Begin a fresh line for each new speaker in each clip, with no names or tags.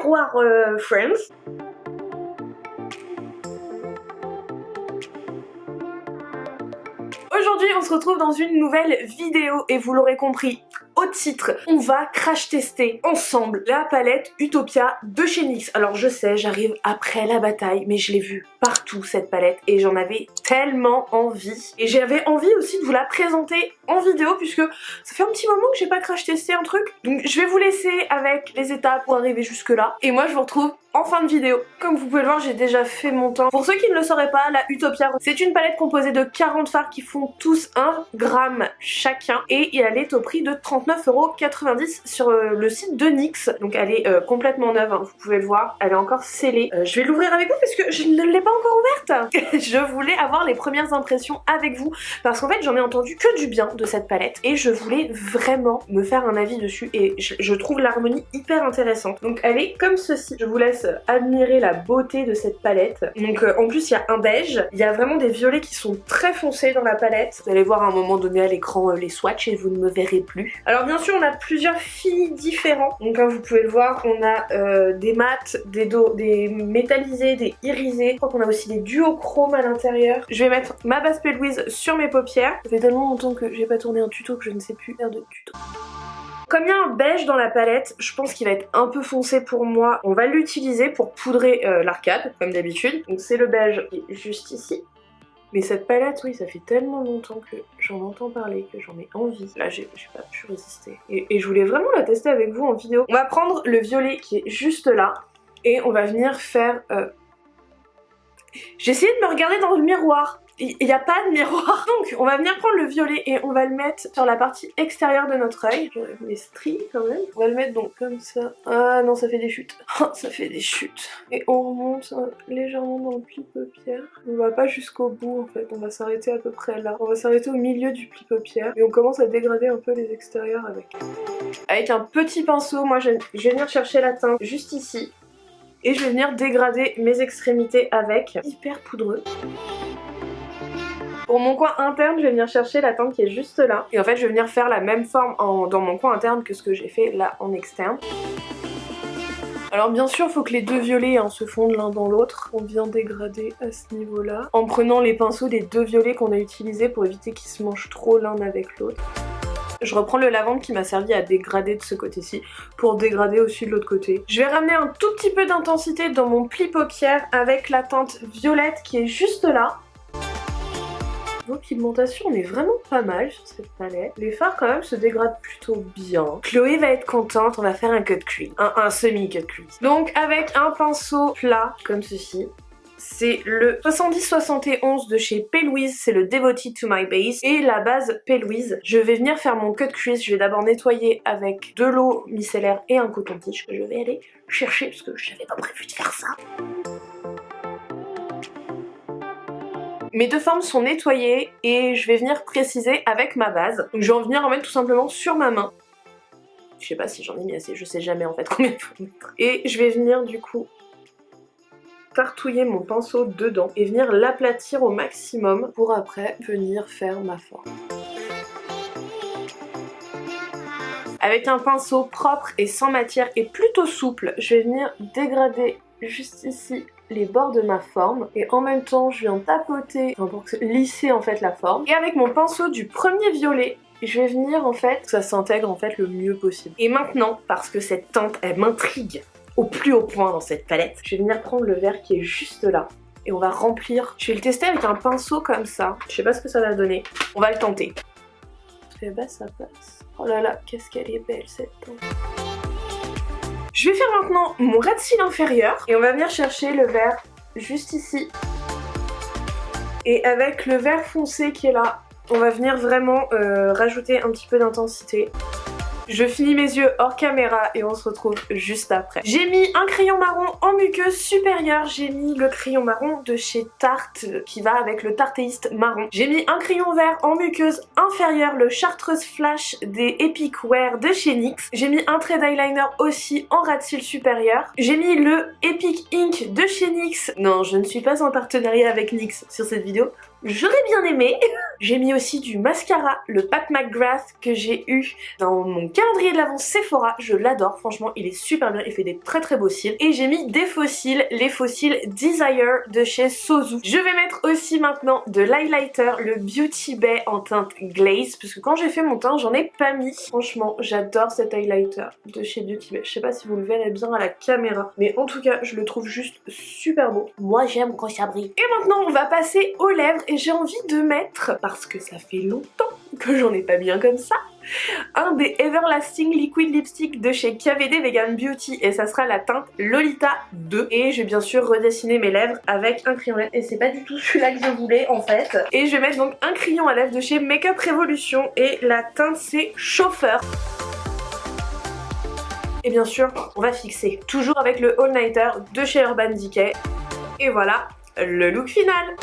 miroir Friends. Aujourd'hui on se retrouve dans une nouvelle vidéo et vous l'aurez compris au titre, on va crash tester ensemble la palette Utopia de chez NYX. Alors je sais, j'arrive après la bataille, mais je l'ai vue partout cette palette et j'en avais tellement envie. Et j'avais envie aussi de vous la présenter en vidéo puisque ça fait un petit moment que j'ai pas crash testé un truc. Donc je vais vous laisser avec les étapes pour arriver jusque là et moi je vous retrouve en fin de vidéo. Comme vous pouvez le voir, j'ai déjà fait mon temps. Pour ceux qui ne le sauraient pas, la Utopia, c'est une palette composée de 40 fards qui font tous 1 gramme chacun et elle est au prix de 39,90 € sur le site de NYX. Donc elle est complètement neuve, hein, vous pouvez le voir, elle est encore scellée. Je vais l'ouvrir avec vous parce que je ne l'ai pas encore ouverte. Je voulais avoir les premières impressions avec vous parce qu'en fait j'en ai entendu que du bien de cette palette et je voulais vraiment me faire un avis dessus et je trouve l'harmonie hyper intéressante. Donc elle est comme ceci, je vous laisse admirer la beauté de cette palette. Donc en plus il y a un beige, il y a vraiment des violets qui sont très foncés dans la palette. Vous allez voir à un moment donné à l'écran les swatchs et vous ne me verrez plus. Alors bien sûr on a plusieurs finis différents, donc comme vous pouvez le voir on a des mats, des métallisés, des irisés. Je crois qu'on a aussi des duochromes à l'intérieur. Je vais mettre ma base P. Louise sur mes paupières. Ça fait tellement longtemps que j'ai pas tourné un tuto que je ne sais plus faire de tuto. Comme il y a un beige dans la palette, je pense qu'il va être un peu foncé pour moi. On va l'utiliser pour poudrer l'arcade, comme d'habitude. Donc c'est le beige qui est juste ici. Mais cette palette, oui, ça fait tellement longtemps que j'en entends parler, que j'en ai envie. Là, j'ai pas pu résister. Et je voulais vraiment la tester avec vous en vidéo. On va prendre le violet qui est juste là. Et on va venir faire... J'ai essayé de me regarder dans le miroir. Il n'y a pas de miroir. Donc on va venir prendre le violet et on va le mettre sur la partie extérieure de notre œil. J'enlève mes stries quand même. On va le mettre donc comme ça. Ah non, ça fait des chutes. Oh, ça fait des chutes. Et on remonte légèrement dans le pli paupière. On va pas jusqu'au bout en fait. On va s'arrêter à peu près là. On va s'arrêter au milieu du pli paupière. Et on commence à dégrader un peu les extérieurs avec. Avec un petit pinceau, moi je vais venir chercher la teinte juste ici. Et je vais venir dégrader mes extrémités avec. Hyper poudreux. Pour mon coin interne, je vais venir chercher la teinte qui est juste là. Et en fait, je vais venir faire la même forme dans mon coin interne que ce que j'ai fait là en externe. Alors bien sûr, il faut que les deux violets se fondent l'un dans l'autre. On vient dégrader à ce niveau-là. En prenant les pinceaux des deux violets qu'on a utilisés pour éviter qu'ils se mangent trop l'un avec l'autre. Je reprends le lavande qui m'a servi à dégrader de ce côté-ci pour dégrader aussi de l'autre côté. Je vais ramener un tout petit peu d'intensité dans mon pli paupière avec la teinte violette qui est juste là. Niveau pigmentation, on est vraiment pas mal sur cette palette. Les fards quand même se dégradent plutôt bien. Chloé va être contente, on va faire un cut crease, un semi-cut crease. Donc avec un pinceau plat comme ceci. C'est le 70-71 de chez P. Louise, c'est le Devoted to My Base. Et la base P. Louise, je vais venir faire mon cut crease. Je vais d'abord nettoyer avec de l'eau micellaire et un coton-tige que je vais aller chercher parce que je n'avais pas prévu de faire ça. Mes deux formes sont nettoyées et je vais venir préciser avec ma base. Donc je vais en venir en mettre tout simplement sur ma main. Je sais pas si j'en ai mis assez, je sais jamais en fait combien il faut mettre. Et je vais venir du coup tartouiller mon pinceau dedans et venir l'aplatir au maximum pour après venir faire ma forme. Avec un pinceau propre et sans matière et plutôt souple, je vais venir dégrader juste ici les bords de ma forme et en même temps je viens tapoter pour lisser en fait la forme. Et avec mon pinceau du premier violet, je vais venir en fait que ça s'intègre en fait le mieux possible. Et maintenant, parce que cette teinte elle m'intrigue au plus haut point dans cette palette, je vais venir prendre le vert qui est juste là et on va remplir. Je vais le tester avec un pinceau comme ça. Je sais pas ce que ça va donner. On va le tenter. Et bah ça passe. Oh là là, qu'est-ce qu'elle est belle cette teinte. Je vais faire maintenant mon ras de cils inférieur et on va venir chercher le vert juste ici. Et avec le vert foncé qui est là, on va venir vraiment rajouter un petit peu d'intensité. Je finis mes yeux hors caméra et on se retrouve juste après. J'ai mis un crayon marron en muqueuse supérieure. J'ai mis le crayon marron de chez Tarte qui va avec le Tarteiste marron. J'ai mis un crayon vert en muqueuse inférieure, le Chartreuse Flash des Epic Wear de chez NYX. J'ai mis un trait d'eyeliner aussi en ras de cils supérieur. J'ai mis le Epic Ink de chez NYX. Non, je ne suis pas en partenariat avec NYX sur cette vidéo. J'aurais bien aimé. J'ai mis aussi du mascara, le Pat McGrath que j'ai eu dans mon calendrier de l'avant Sephora. Je l'adore, franchement il est super bien, il fait des très très beaux cils. Et j'ai mis des faux cils, les faux cils Desire de chez Sozu. Je vais mettre aussi maintenant de l'highlighter, le Beauty Bay en teinte glaze, parce que quand j'ai fait mon teint j'en ai pas mis. Franchement j'adore cet highlighter de chez Beauty Bay. Je sais pas si vous le verrez bien à la caméra, mais en tout cas je le trouve juste super beau. Moi j'aime quand ça brille. Et maintenant on va passer aux lèvres et j'ai envie de mettre, parce que ça fait longtemps que j'en ai pas mis un comme ça, un des Everlasting Liquid Lipstick de chez KVD Vegan Beauty et ça sera la teinte Lolita 2. Et je vais bien sûr redessiner mes lèvres avec un crayon lèvres et c'est pas du tout celui-là que je voulais en fait. Et je vais mettre donc un crayon à lèvres de chez Makeup Revolution et la teinte c'est Chauffeur. Et bien sûr on va fixer toujours avec le All Nighter de chez Urban Decay. Et voilà le look final.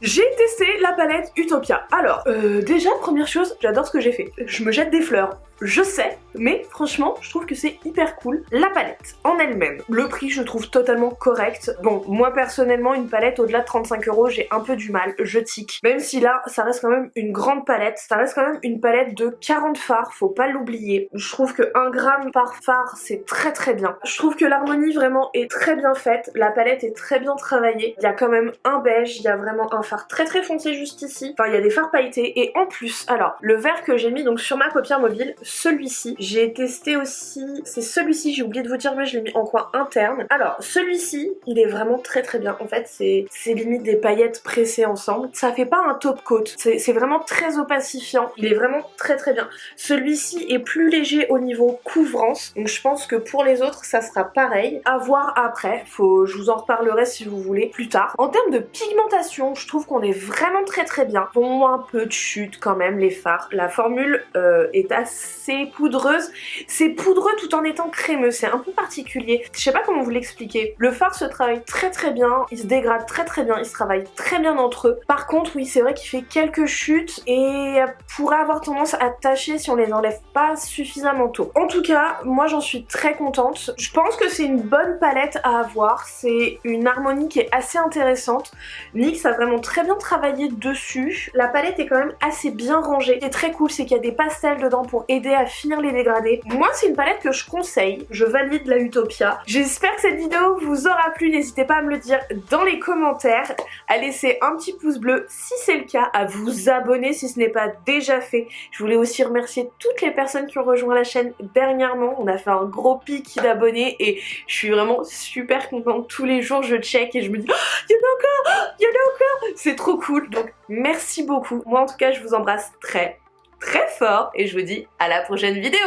J'ai testé la palette Utopia. Alors, déjà, première chose, j'adore ce que j'ai fait. Je me jette des fleurs. Je sais, mais franchement, je trouve que c'est hyper cool. La palette en elle-même, le prix je trouve totalement correct. Bon, moi personnellement, une palette au-delà de 35 €, j'ai un peu du mal, je tique. Même si là, ça reste quand même une grande palette, ça reste quand même une palette de 40 fards, faut pas l'oublier. Je trouve que 1 gramme par fard, c'est très très bien. Je trouve que l'harmonie vraiment est très bien faite, la palette est très bien travaillée. Il y a quand même un beige, il y a vraiment un fard très très foncé juste ici. Enfin, il y a des fards pailletés et en plus, alors, le vert que j'ai mis donc sur ma paupière mobile, celui-ci, j'ai testé aussi, c'est celui-ci, j'ai oublié de vous dire mais je l'ai mis en coin interne. Alors celui-ci, il est vraiment très très bien, en fait c'est limite des paillettes pressées ensemble, ça fait pas un top coat, c'est vraiment très opacifiant, il est vraiment très très bien. Celui-ci est plus léger au niveau couvrance, donc je pense que pour les autres ça sera pareil, à voir après, je vous en reparlerai si vous voulez plus tard. En termes de pigmentation, je trouve qu'on est vraiment très très bien. Bon, un peu de chute quand même les fards, la formule est assez poudreuse, c'est poudreux tout en étant crémeux, c'est un peu particulier, je sais pas comment vous l'expliquer. Le fard se travaille très très bien, il se dégrade très très bien, il se travaille très bien entre eux. Par contre oui c'est vrai qu'il fait quelques chutes et pourrait avoir tendance à tacher si on les enlève pas suffisamment tôt. En tout cas moi j'en suis très contente, je pense que c'est une bonne palette à avoir, c'est une harmonie qui est assez intéressante. NYX a vraiment très bien travaillé dessus, la palette est quand même assez bien rangée. Ce qui est très cool c'est qu'il y a des pastels dedans pour aider à finir les dégradés. Moi c'est une palette que je conseille, je valide la Utopia. J'espère que cette vidéo vous aura plu, n'hésitez pas à me le dire dans les commentaires, à laisser un petit pouce bleu si c'est le cas, à vous abonner si ce n'est pas déjà fait. Je voulais aussi remercier toutes les personnes qui ont rejoint la chaîne dernièrement, on a fait un gros pic d'abonnés et je suis vraiment super contente. Tous les jours je check et je me dis oh, il y en a encore, il y en a encore, c'est trop cool. Donc merci beaucoup, moi en tout cas je vous embrasse très très fort et je vous dis à la prochaine vidéo.